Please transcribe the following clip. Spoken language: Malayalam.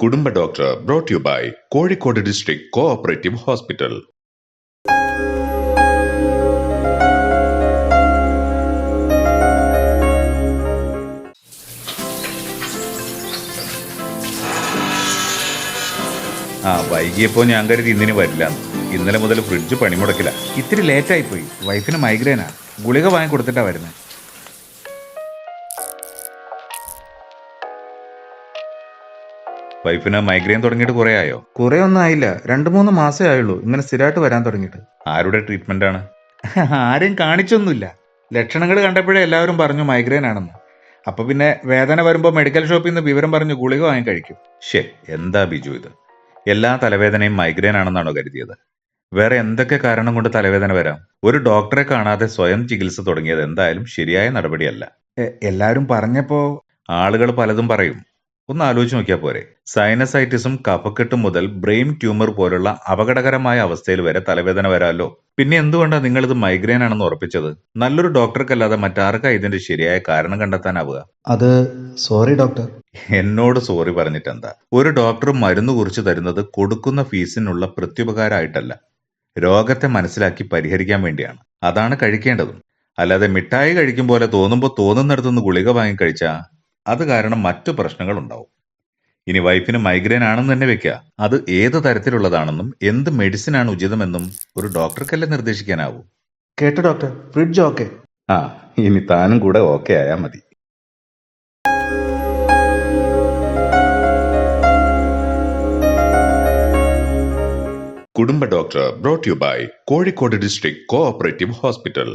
കുടുംബ doctor brought you by Kozhikode district cooperative hospital. വൈകിയപ്പോൾ ഞാൻ കരുതി ഇന്നിന് വരില്ല. ഇന്നലെ മുതൽ ഫ്രിഡ്ജ് പണിമുടക്കില്ല. ഇത്തിരി ലേറ്റായിപ്പോയി. വൈഫിന് മൈഗ്രെയിനാ. ഗുളിക വാങ്ങി കൊടുത്തിട്ടാ വരുന്നത്. വൈഫിന് മൈഗ്രെയിൻ തുടങ്ങിയിട്ട് കുറേ ആയോ? കുറെ ഒന്നും ആയില്ല, 2-3 മാസമേ ആയുള്ളൂ ഇങ്ങനെ സ്ഥിരമായിട്ട് വരാൻ തുടങ്ങിയിട്ട്. ആരുടെ ട്രീറ്റ്മെന്റ് ആണ്? ആരെയും കാണിച്ചൊന്നുമില്ല. ലക്ഷണങ്ങൾ കണ്ടപ്പോഴേ എല്ലാവരും പറഞ്ഞു മൈഗ്രെയിൻ ആണെന്ന്. അപ്പൊ പിന്നെ വേദന വരുമ്പോൾ മെഡിക്കൽ ഷോപ്പിൽ നിന്ന് വിവരം പറഞ്ഞ് ഗുളിക വാങ്ങി കഴിക്കും. എന്താ ബിജു ഇത്? എല്ലാ തലവേദനയും മൈഗ്രെയിൻ ആണെന്നാണോ കരുതിയത്? വേറെ എന്തൊക്കെ കാരണം കൊണ്ട് തലവേദന വരാം? ഒരു ഡോക്ടറെ കാണാതെ സ്വയം ചികിത്സ തുടങ്ങിയത് എന്തായാലും ശരിയായ നടപടിയല്ല. എല്ലാവരും പറഞ്ഞപ്പോ ആളുകൾ പലതും പറയും. ഒന്ന് ആലോചിച്ച് നോക്കിയാൽ പോരെ. സൈനസൈറ്റിസും കഫക്കെട്ടും മുതൽ ബ്രെയിൻ ട്യൂമർ പോലുള്ള അപകടകരമായ അവസ്ഥയിൽ വരെ തലവേദന വരാമല്ലോ. പിന്നെ എന്തുകൊണ്ടാണ് നിങ്ങളിത് മൈഗ്രെയിൻ ആണെന്ന് ഉറപ്പിച്ചത്? നല്ലൊരു ഡോക്ടർക്കല്ലാതെ മറ്റാർക്കാ ഇതിന്റെ ശരിയായ കാരണം കണ്ടെത്താനാവുക? അത് സോറി ഡോക്ടർ. എന്നോട് സോറി പറഞ്ഞിട്ടെന്താ? ഒരു ഡോക്ടർ മരുന്ന് കുറിച്ച് തരുന്നത് കൊടുക്കുന്ന ഫീസിനുള്ള പ്രത്യുപകാരമായിട്ടല്ല, രോഗത്തെ മനസ്സിലാക്കി പരിഹരിക്കാൻ വേണ്ടിയാണ്. അതാണ് കഴിക്കേണ്ടതും. അല്ലാതെ മിഠായി കഴിക്കും പോലെ തോന്നുമ്പോൾ തോന്നുന്നിടത്തുനിന്ന് ഗുളിക വാങ്ങി കഴിച്ചാൽ അത് കാരണം മറ്റു പ്രശ്നങ്ങൾ ഉണ്ടാവും. ഇനി വൈഫിന് മൈഗ്രെയിൻ ആണെന്ന് തന്നെ വെക്കുക. അത് ഏത് തരത്തിലുള്ളതാണെന്നും എന്ത് മെഡിസിനാണ് ഉചിതമെന്നും ഒരു ഡോക്ടർക്കല്ലേ നിർദ്ദേശിക്കാനാവൂ. കേട്ടോ ഡോക്ടർ, ഫ്രിഡ്ജ് ഓക്കെ. ഇനി താനും കൂടെ ഓക്കെ ആയാൽ മതി. കുടുംബ doctor brought you by Kozhikode district cooperative hospital.